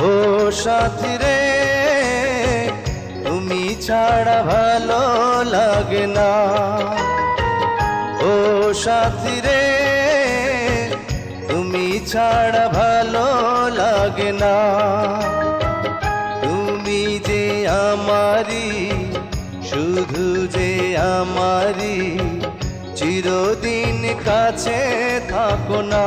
ও সাথী রে, তুমি ছাড়া ভালো লাগে না। ও সাথী রে, তুমি ছাড়া ভালো লাগে না। তুমি যে আমারি, শুধু যে আমারি, চিরদিন কাছে থাকো না।